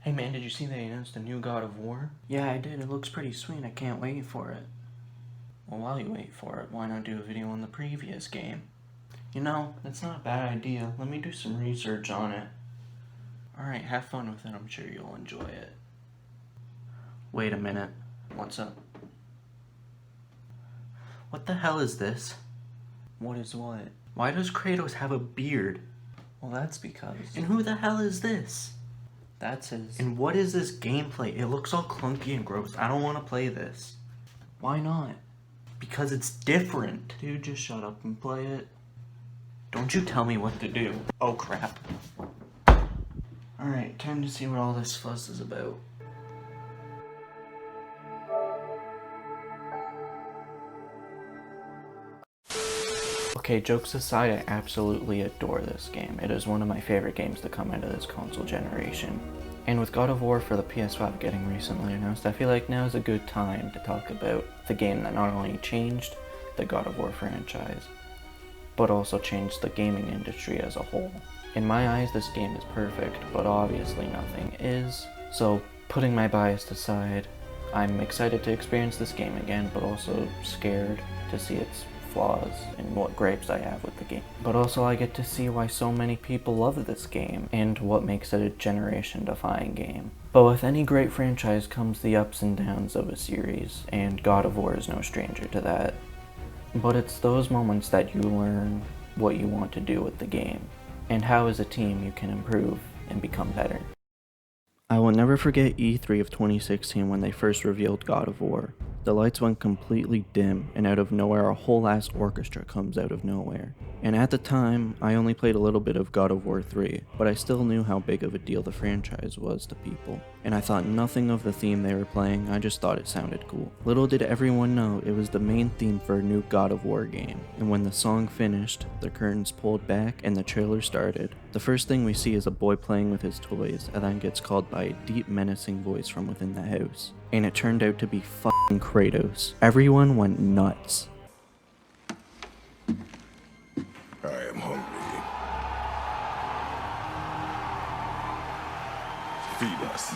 Hey man, did you see they announced a new God of War? Yeah, I did. It looks pretty sweet. I can't wait for it. Well, while you wait for it, why not do a video on the previous game? You know, that's not a bad idea. Let me do some research on it. Alright, have fun with it. I'm sure you'll enjoy it. Wait a minute. What's up? What the hell is this? What is what? Why does Kratos have a beard? Well, that's because... And who the hell is this? That's his... And what is this gameplay? It looks all clunky and gross. I don't want to play this. Why not? Because it's different. Dude, just shut up and play it. Don't you tell me what to do. Oh, crap. Alright, time to see what all this fuss is about. Okay, jokes aside, I absolutely adore this game. It is one of my favorite games to come into this console generation. And with God of War for the PS5 getting recently announced, I feel like now is a good time to talk about the game that not only changed the God of War franchise, but also changed the gaming industry as a whole. In my eyes, this game is perfect, but obviously nothing is. So, putting my bias aside, I'm excited to experience this game again, but also scared to see its flaws and what gripes I have with the game. But also I get to see why so many people love this game and what makes it a generation-defying game. But with any great franchise comes the ups and downs of a series, and God of War is no stranger to that. But it's those moments that you learn what you want to do with the game, and how as a team you can improve and become better. I will never forget E3 of 2016 when they first revealed God of War. The lights went completely dim, and out of nowhere a whole ass orchestra comes out of nowhere. And at the time, I only played a little bit of God of War 3, but I still knew how big of a deal the franchise was to people. And I thought nothing of the theme they were playing, I just thought it sounded cool. Little did everyone know it was the main theme for a new God of War game. And when the song finished, the curtains pulled back and the trailer started. The first thing we see is a boy playing with his toys, and then gets called by a deep menacing voice from within the house. And it turned out to be fucking Kratos. Everyone went nuts. I am hungry. Feed us.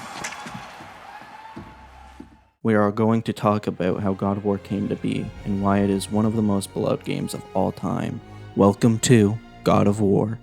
We are going to talk about how God of War came to be and why it is one of the most beloved games of all time. Welcome to God of War.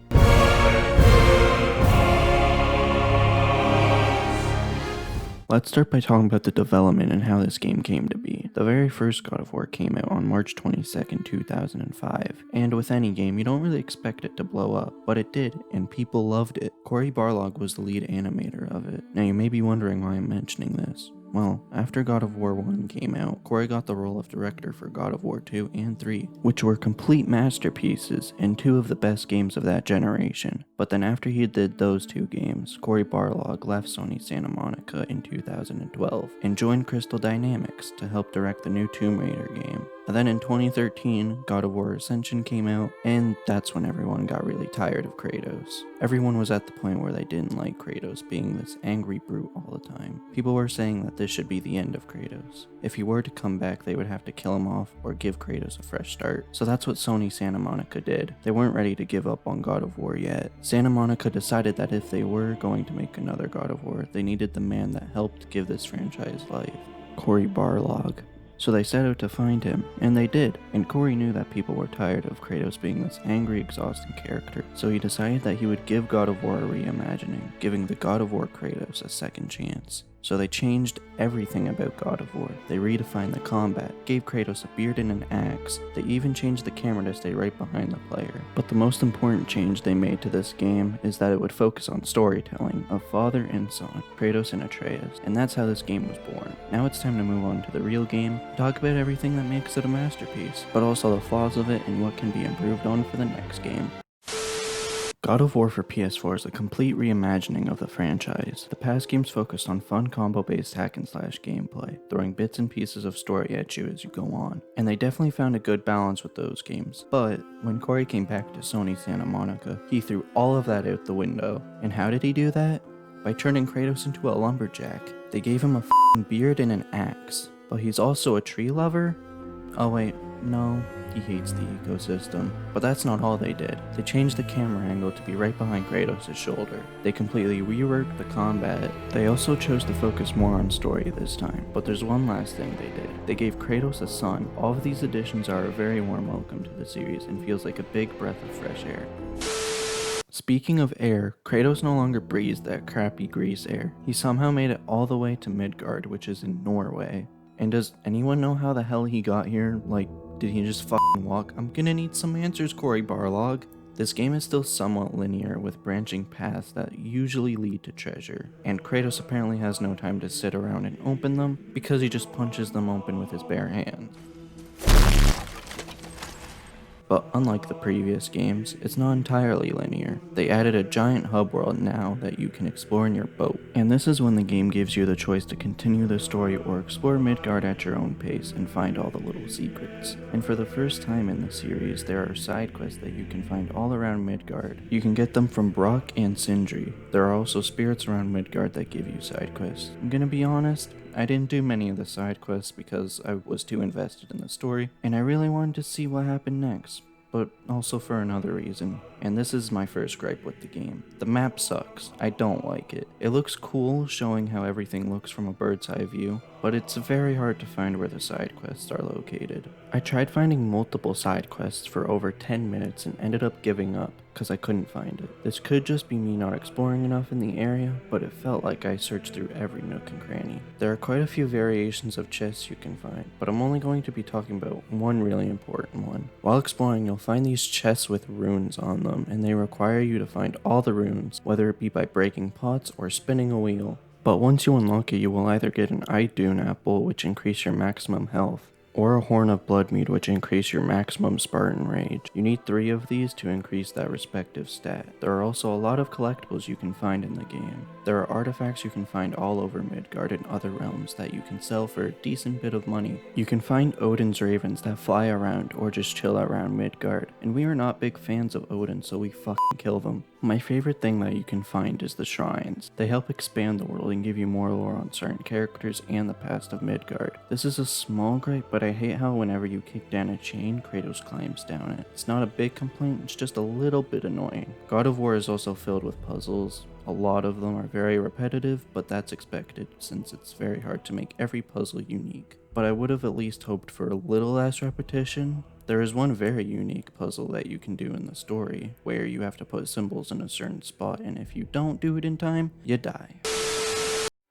Let's start by talking about the development and how this game came to be. The very first God of War came out on March 22nd, 2005, and with any game, you don't really expect it to blow up, but it did, and people loved it. Cory Barlog was the lead animator of it. Now you may be wondering why I'm mentioning this. Well, after God of War 1 came out, Cory got the role of director for God of War 2 and 3, which were complete masterpieces and two of the best games of that generation. But then after he did those two games, Cory Barlog left Sony Santa Monica in 2012 and joined Crystal Dynamics to help direct the new Tomb Raider game. And then in 2013, God of War Ascension came out, and that's when everyone got really tired of Kratos. Everyone was at the point where they didn't like Kratos being this angry brute all the time. People were saying that this should be the end of Kratos. If he were to come back, they would have to kill him off or give Kratos a fresh start. So that's what Sony Santa Monica did. They weren't ready to give up on God of War yet. Santa Monica decided that if they were going to make another God of War, they needed the man that helped give this franchise life, Cory Barlog. So they set out to find him, and they did. And Cory knew that people were tired of Kratos being this angry, exhausting character, so he decided that he would give God of War a reimagining, giving the God of War Kratos a second chance. So they changed everything about God of War. They redefined the combat, gave Kratos a beard and an axe. They even changed the camera to stay right behind the player. But the most important change they made to this game is that it would focus on storytelling of father and son, Kratos and Atreus, and that's how this game was born. Now it's time to move on to the real game, talk about everything that makes it a masterpiece, but also the flaws of it and what can be improved on for the next game. God of War for PS4 is a complete reimagining of the franchise. The past games focused on fun combo-based hack-and-slash gameplay, throwing bits and pieces of story at you as you go on, and they definitely found a good balance with those games. But when Cory came back to Sony Santa Monica, he threw all of that out the window. And how did he do that? By turning Kratos into a lumberjack. They gave him a f***ing beard and an axe. But he's also a tree lover? Oh wait, no. He hates the ecosystem. But that's not all they did. They changed the camera angle to be right behind Kratos' shoulder. They completely reworked the combat. They also chose to focus more on story this time. But there's one last thing they did. They gave Kratos a son. All of these additions are a very warm welcome to the series and feels like a big breath of fresh air. Speaking of air, Kratos no longer breathes that crappy grease air. He somehow made it all the way to Midgard, which is in Norway. And does anyone know how the hell he got here? Like, did he just fucking walk? I'm gonna need some answers, Cory Barlog. This game is still somewhat linear, with branching paths that usually lead to treasure, and Kratos apparently has no time to sit around and open them, because he just punches them open with his bare hands. But unlike the previous games, it's not entirely linear. They added a giant hub world now that you can explore in your boat. And this is when the game gives you the choice to continue the story or explore Midgard at your own pace and find all the little secrets. And for the first time in the series, there are side quests that you can find all around Midgard. You can get them from Brock and Sindri. There are also spirits around Midgard that give you side quests. I'm gonna be honest, I didn't do many of the side quests because I was too invested in the story, and I really wanted to see what happened next, but also for another reason, and this is my first gripe with the game. The map sucks. I don't like it. It looks cool, showing how everything looks from a bird's eye view, but it's very hard to find where the side quests are located. I tried finding multiple side quests for over 10 minutes and ended up giving up because I couldn't find it. This could just be me not exploring enough in the area, but it felt like I searched through every nook and cranny. There are quite a few variations of chests you can find, but I'm only going to be talking about one really important one. While exploring, you'll find these chests with runes on them, and they require you to find all the runes, whether it be by breaking pots or spinning a wheel. But once you unlock it, you will either get an Idun apple, which increase your maximum health, or a Horn of Bloodmead, which increase your maximum Spartan Rage. You need 3 of these to increase that respective stat. There are also a lot of collectibles you can find in the game. There are artifacts you can find all over Midgard and other realms that you can sell for a decent bit of money. You can find Odin's ravens that fly around or just chill around Midgard, and we are not big fans of Odin, so we fucking kill them. My favorite thing that you can find is the shrines. They help expand the world and give you more lore on certain characters and the past of Midgard. This is a small gripe, but I hate how whenever you kick down a chain, Kratos climbs down it. It's not a big complaint, it's just a little bit annoying. God of War is also filled with puzzles. A lot of them are very repetitive, but that's expected since it's very hard to make every puzzle unique. But I would have at least hoped for a little less repetition. There is one very unique puzzle that you can do in the story, where you have to put symbols in a certain spot, and if you don't do it in time, you die.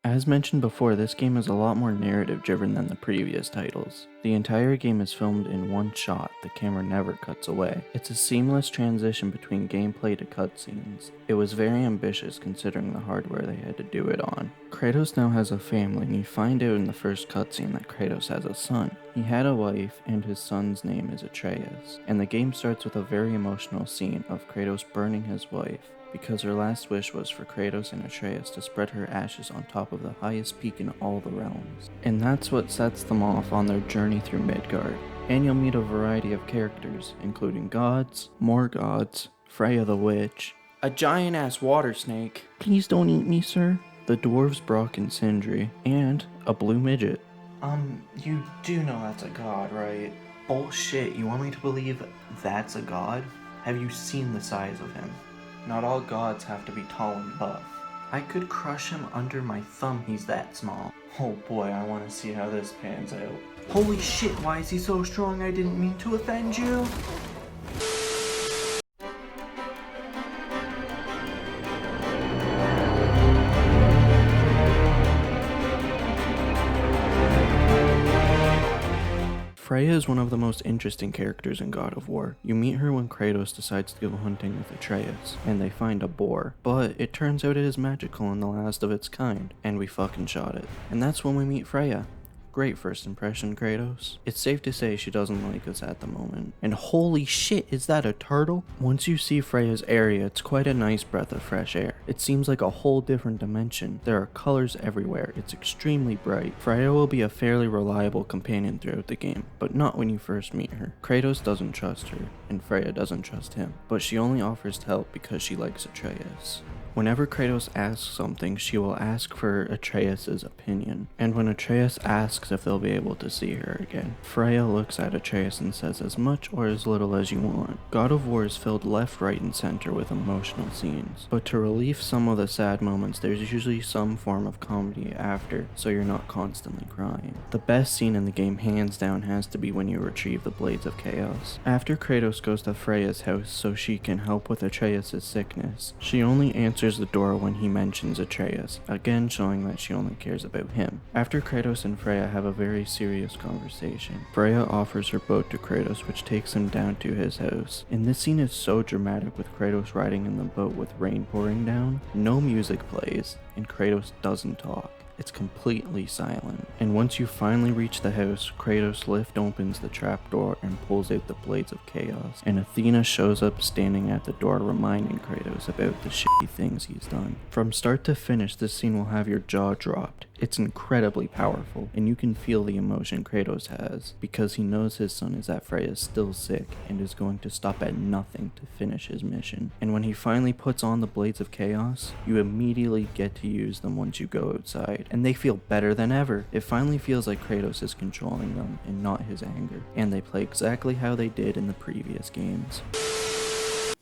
As mentioned before, this game is a lot more narrative driven than the previous titles. The entire game is filmed in one shot, the camera never cuts away. It's a seamless transition between gameplay to cutscenes. It was very ambitious considering the hardware they had to do it on. Kratos now has a family, and you find out in the first cutscene that Kratos has a son. He had a wife, and his son's name is Atreus. And the game starts with a very emotional scene of Kratos burning his wife, because her last wish was for Kratos and Atreus to spread her ashes on top of the highest peak in all the realms. And that's what sets them off on their journey through Midgard. And you'll meet a variety of characters, including gods, more gods, Freya the witch, a giant-ass water snake, please don't eat me sir, the dwarves Brock and Sindri, and a blue midget. You do know that's a god, right? Bullshit, you want me to believe that's a god? Have you seen the size of him? Not all gods have to be tall and buff. I could crush him under my thumb, he's that small. Oh boy, I want to see how this pans out. Holy shit, why is he so strong? I didn't mean to offend you. Freya is one of the most interesting characters in God of War. You meet her when Kratos decides to go hunting with Atreus, and they find a boar. But it turns out it is magical and the last of its kind, and we fucking shot it. And that's when we meet Freya. Great first impression, Kratos. It's safe to say she doesn't like us at the moment. And holy shit, is that a turtle? Once you see Freya's area, it's quite a nice breath of fresh air. It seems like a whole different dimension. There are colors everywhere. It's extremely bright. Freya will be a fairly reliable companion throughout the game, but not when you first meet her. Kratos doesn't trust her, and Freya doesn't trust him, but she only offers to help because she likes Atreus. Whenever Kratos asks something, she will ask for Atreus' opinion, and when Atreus asks asks if they'll be able to see her again. Freya looks at Atreus and says as much or as little as you want. God of War is filled left, right, and center with emotional scenes, but to relieve some of the sad moments, there's usually some form of comedy after, so you're not constantly crying. The best scene in the game hands down has to be when you retrieve the Blades of Chaos. After Kratos goes to Freya's house so she can help with Atreus' sickness, she only answers the door when he mentions Atreus, again showing that she only cares about him. After Kratos and Freya have a very serious conversation, Freya offers her boat to Kratos, which takes him down to his house. And this scene is so dramatic with Kratos riding in the boat with rain pouring down, no music plays, and Kratos doesn't talk. It's completely silent. And once you finally reach the house, Kratos opens the trapdoor and pulls out the Blades of Chaos. And Athena shows up standing at the door reminding Kratos about the shitty things he's done. From start to finish, this scene will have your jaw dropped. It's incredibly powerful, and you can feel the emotion Kratos has, because he knows his son is at Freya's still sick, and is going to stop at nothing to finish his mission. And when he finally puts on the Blades of Chaos, you immediately get to use them once you go outside, and they feel better than ever. It finally feels like Kratos is controlling them, and not his anger, and they play exactly how they did in the previous games.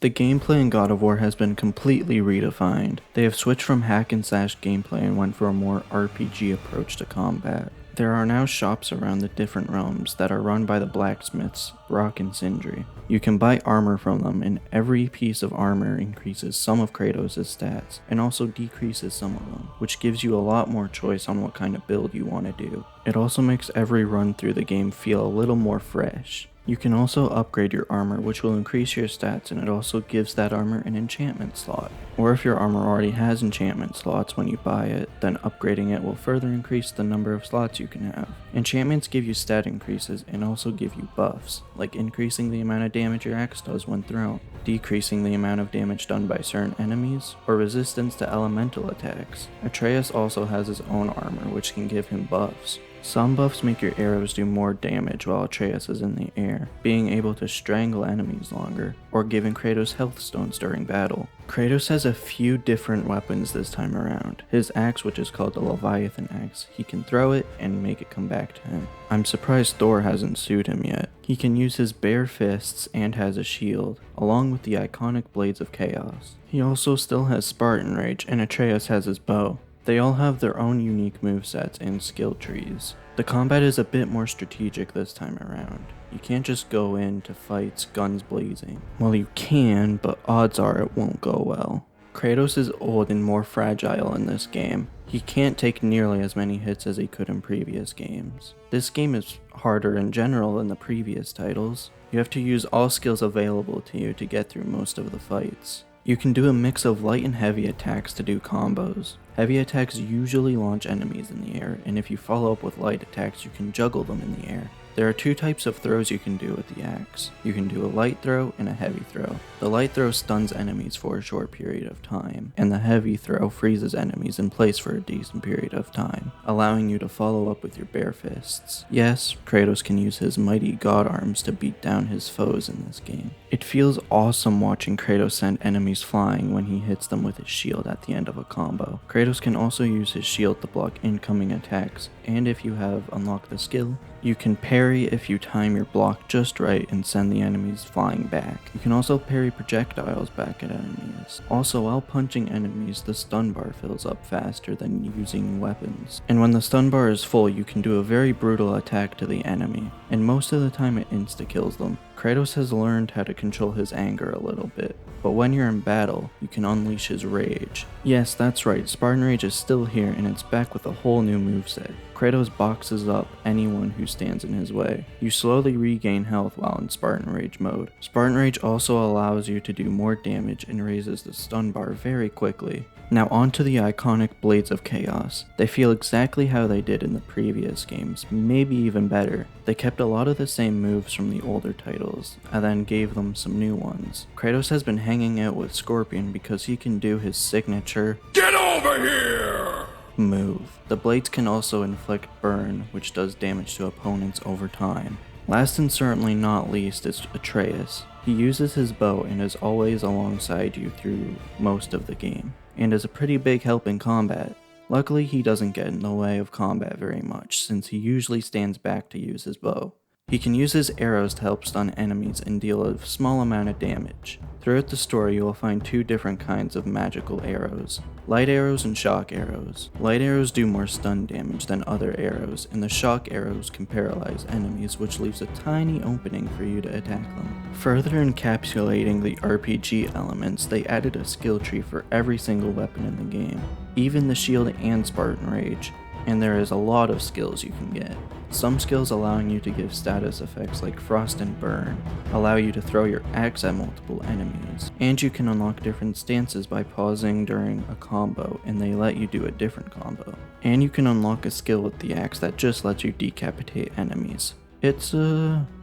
The gameplay in God of War has been completely redefined. They have switched from hack and slash gameplay and went for a more RPG approach to combat. There are now shops around the different realms that are run by the blacksmiths, Brok and Sindri. You can buy armor from them, and every piece of armor increases some of Kratos' stats, and also decreases some of them, which gives you a lot more choice on what kind of build you want to do. It also makes every run through the game feel a little more fresh. You can also upgrade your armor, which will increase your stats, and it also gives that armor an enchantment slot. Or if your armor already has enchantment slots when you buy it, then upgrading it will further increase the number of slots you can have. Enchantments give you stat increases and also give you buffs, like increasing the amount of damage your axe does when thrown, decreasing the amount of damage done by certain enemies, or resistance to elemental attacks. Atreus also has his own armor, which can give him buffs. Some buffs make your arrows do more damage while Atreus is in the air, being able to strangle enemies longer, or giving Kratos health stones during battle. Kratos has a few different weapons this time around. His axe, which is called the Leviathan axe, he can throw it and make it come back to him. I'm surprised Thor hasn't sued him yet. He can use his bare fists and has a shield, along with the iconic Blades of Chaos. He also still has Spartan Rage, and Atreus has his bow. They all have their own unique movesets and skill trees. The combat is a bit more strategic this time around. You can't just go into fights guns blazing. Well, you can, but odds are it won't go well. Kratos is old and more fragile in this game. He can't take nearly as many hits as he could in previous games. This game is harder in general than the previous titles. You have to use all skills available to you to get through most of the fights. You can do a mix of light and heavy attacks to do combos. Heavy attacks usually launch enemies in the air, and if you follow up with light attacks, you can juggle them in the air. There are two types of throws you can do with the axe. You can do a light throw and a heavy throw. The light throw stuns enemies for a short period of time, and the heavy throw freezes enemies in place for a decent period of time, allowing you to follow up with your bare fists. Yes, Kratos can use his mighty god arms to beat down his foes in this game. It feels awesome watching Kratos send enemies flying when he hits them with his shield at the end of a combo. Kratos can also use his shield to block incoming attacks, and if you have unlocked the skill, you can parry if you time your block just right and send the enemies flying back. You can also parry projectiles back at enemies. Also, while punching enemies, the stun bar fills up faster than using weapons. And when the stun bar is full, you can do a very brutal attack to the enemy, and most of the time it insta-kills them. Kratos has learned how to control his anger a little bit, but when you're in battle, you can unleash his rage. Yes, that's right, Spartan Rage is still here and it's back with a whole new moveset. Kratos boxes up anyone who stands in his way. You slowly regain health while in Spartan Rage mode. Spartan Rage also allows you to do more damage and raises the stun bar very quickly. Now onto the iconic Blades of Chaos. They feel exactly how they did in the previous games, maybe even better. They kept a lot of the same moves from the older titles, and then gave them some new ones. Kratos has been hanging out with Scorpion because he can do his signature Get over here! move. The blades can also inflict burn, which does damage to opponents over time. Last and certainly not least is Atreus. He uses his bow and is always alongside you through most of the game, and is a pretty big help in combat. Luckily, he doesn't get in the way of combat very much, since he usually stands back to use his bow. He can use his arrows to help stun enemies and deal a small amount of damage. Throughout the story, you will find two different kinds of magical arrows: light arrows and shock arrows. Light arrows do more stun damage than other arrows, and the shock arrows can paralyze enemies, which leaves a tiny opening for you to attack them. Further encapsulating the RPG elements, they added a skill tree for every single weapon in the game, even the shield and Spartan Rage, and there is a lot of skills you can get. Some skills allowing you to give status effects like Frost and Burn, allow you to throw your axe at multiple enemies, and you can unlock different stances by pausing during a combo and they let you do a different combo. And you can unlock a skill with the axe that just lets you decapitate enemies. It's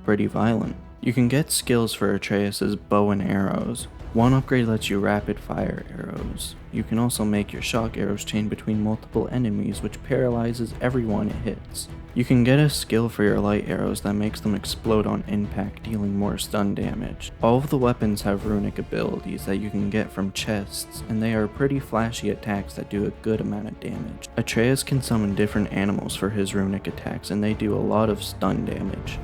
pretty violent. You can get skills for Atreus' bow and arrows. One upgrade lets you rapid fire arrows. You can also make your shock arrows chain between multiple enemies, which paralyzes everyone it hits. You can get a skill for your light arrows that makes them explode on impact, dealing more stun damage. All of the weapons have runic abilities that you can get from chests, and they are pretty flashy attacks that do a good amount of damage. Atreus can summon different animals for his runic attacks, and they do a lot of stun damage.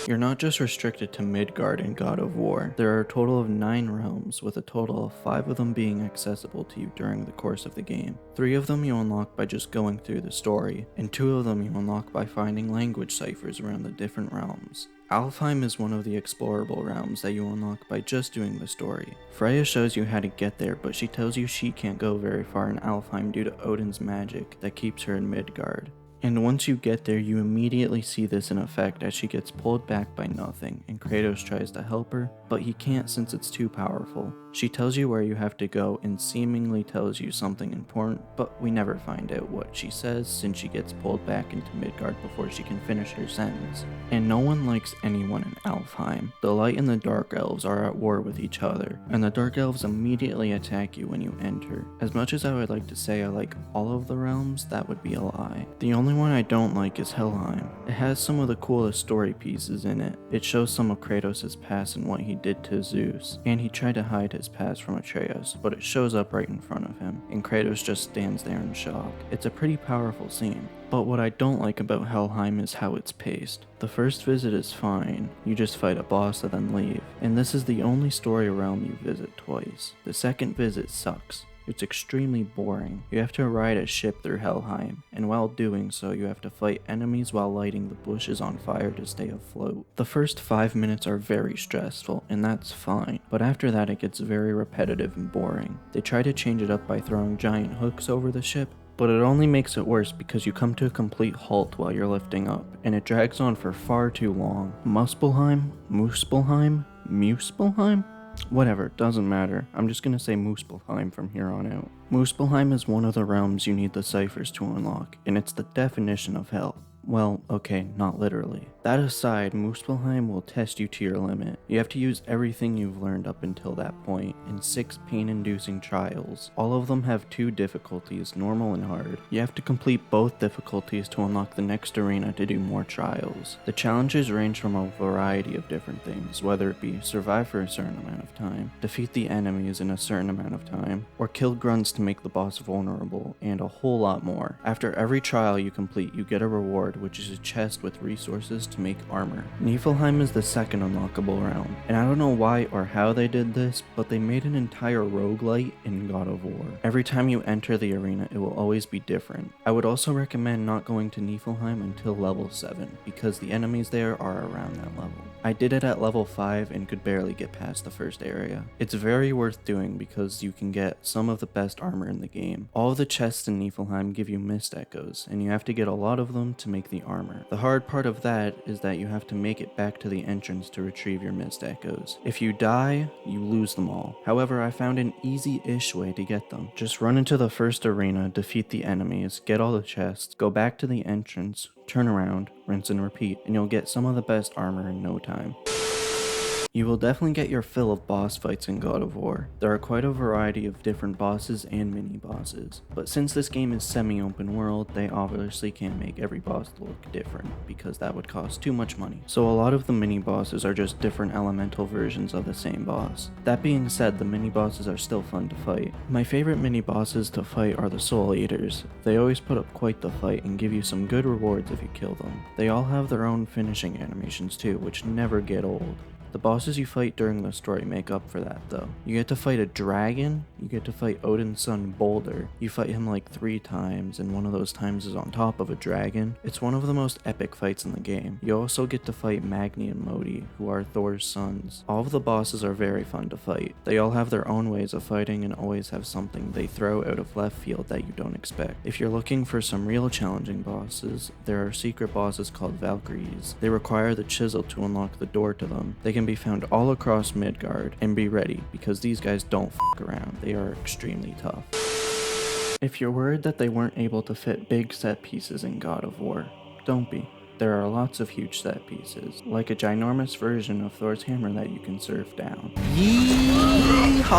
You're not just restricted to Midgard in God of War. There are a total of 9 realms, with a total of 5 of them being accessible to you during the course of the game. 3 of them you unlock by just going through the story, and 2 of them you unlock by finding language ciphers around the different realms. Alfheim is one of the explorable realms that you unlock by just doing the story. Freya shows you how to get there, but she tells you she can't go very far in Alfheim due to Odin's magic that keeps her in Midgard. And once you get there, you immediately see this in effect as she gets pulled back by nothing, and Kratos tries to help her, but he can't since it's too powerful. She tells you where you have to go and seemingly tells you something important, but we never find out what she says since she gets pulled back into Midgard before she can finish her sentence. And no one likes anyone in Alfheim. The Light and the Dark Elves are at war with each other, and the Dark Elves immediately attack you when you enter. As much as I would like to say I like all of the realms, that would be a lie. The only one I don't like is Helheim. It has some of the coolest story pieces in it. It shows some of Kratos' past and what he did to Zeus, and he tried to hide his past from Atreus, but it shows up right in front of him, and Kratos just stands there in shock. It's a pretty powerful scene. But what I don't like about Helheim is how it's paced. The first visit is fine, you just fight a boss and then leave, and this is the only story realm you visit twice. The second visit sucks. It's extremely boring. You have to ride a ship through Helheim, and while doing so, you have to fight enemies while lighting the bushes on fire to stay afloat. The first 5 minutes are very stressful, and that's fine, but after that it gets very repetitive and boring. They try to change it up by throwing giant hooks over the ship, but it only makes it worse because you come to a complete halt while you're lifting up, and it drags on for far too long. Muspelheim? Muspelheim? Muspelheim? Whatever, doesn't matter. I'm just gonna say Muspelheim from here on out. Muspelheim is one of the realms you need the ciphers to unlock, and it's the definition of hell. Well, okay, not literally. That aside, Muspelheim will test you to your limit. You have to use everything you've learned up until that point in 6 pain-inducing trials. All of them have 2 difficulties, normal and hard. You have to complete both difficulties to unlock the next arena to do more trials. The challenges range from a variety of different things, whether it be survive for a certain amount of time, defeat the enemies in a certain amount of time, or kill grunts to make the boss vulnerable, and a whole lot more. After every trial you complete, you get a reward, which is a chest with resources to make armor. Niflheim is the second unlockable realm, and I don't know why or how they did this, but they made an entire roguelite in God of War. Every time you enter the arena, it will always be different. I would also recommend not going to Niflheim until level 7, because the enemies there are around that level. I did it at level 5 and could barely get past the first area. It's very worth doing because you can get some of the best armor in the game. All of the chests in Niflheim give you mist echoes, and you have to get a lot of them to make the armor. The hard part of that is that you have to make it back to the entrance to retrieve your mist echoes. If you die, you lose them all. However, I found an easy-ish way to get them. Just run into the first arena, defeat the enemies, get all the chests, go back to the entrance, turn around, rinse and repeat, and you'll get some of the best armor in no time. You will definitely get your fill of boss fights in God of War. There are quite a variety of different bosses and mini-bosses, but since this game is semi-open world, they obviously can't make every boss look different, because that would cost too much money. So a lot of the mini-bosses are just different elemental versions of the same boss. That being said, the mini-bosses are still fun to fight. My favorite mini-bosses to fight are the Soul Eaters. They always put up quite the fight and give you some good rewards if you kill them. They all have their own finishing animations too, which never get old. The bosses you fight during the story make up for that though. You get to fight a dragon, you get to fight Odin's son Boulder. You fight him like 3 times, and one of those times is on top of a dragon. It's one of the most epic fights in the game. You also get to fight Magni and Modi, who are Thor's sons. All of the bosses are very fun to fight. They all have their own ways of fighting and always have something they throw out of left field that you don't expect. If you're looking for some real challenging bosses, there are secret bosses called Valkyries. They require the chisel to unlock the door to them. They can be found all across Midgard, and be ready, because these guys don't f**k around. They are extremely tough. If you're worried that they weren't able to fit big set pieces in God of War, don't be. There are lots of huge set pieces, like a ginormous version of Thor's hammer that you can surf down. Yeehaw!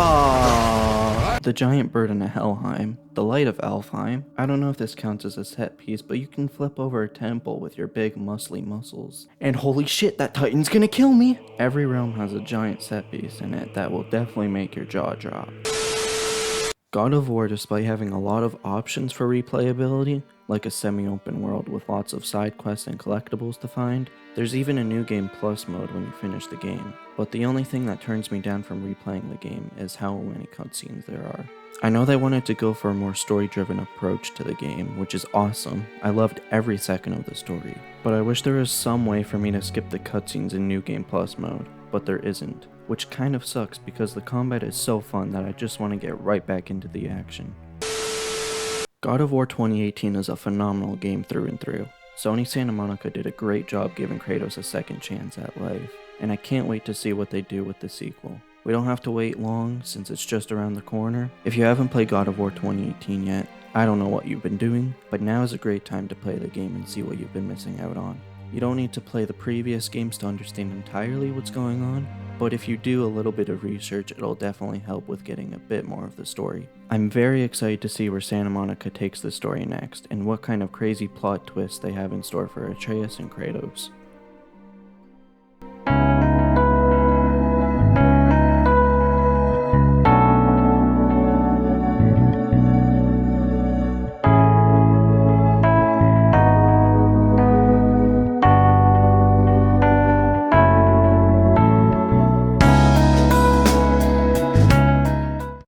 The giant burden of Helheim, the light of Alfheim. I don't know if this counts as a set piece, but you can flip over a temple with your big muscly muscles. And holy shit, that titan's gonna kill me! Every realm has a giant set piece in it that will definitely make your jaw drop. God of War, despite having a lot of options for replayability, like a semi-open world with lots of side quests and collectibles to find, there's even a New Game Plus mode when you finish the game. But the only thing that turns me down from replaying the game is how many cutscenes there are. I know they wanted to go for a more story-driven approach to the game, which is awesome. I loved every second of the story. But I wish there was some way for me to skip the cutscenes in New Game Plus mode, but there isn't. Which kind of sucks because the combat is so fun that I just want to get right back into the action. God of War 2018 is a phenomenal game through and through. Sony Santa Monica did a great job giving Kratos a second chance at life, and I can't wait to see what they do with the sequel. We don't have to wait long since it's just around the corner. If you haven't played God of War 2018 yet, I don't know what you've been doing, but now is a great time to play the game and see what you've been missing out on. You don't need to play the previous games to understand entirely what's going on, but if you do a little bit of research, it'll definitely help with getting a bit more of the story. I'm very excited to see where Santa Monica takes the story next, and what kind of crazy plot twists they have in store for Atreus and Kratos.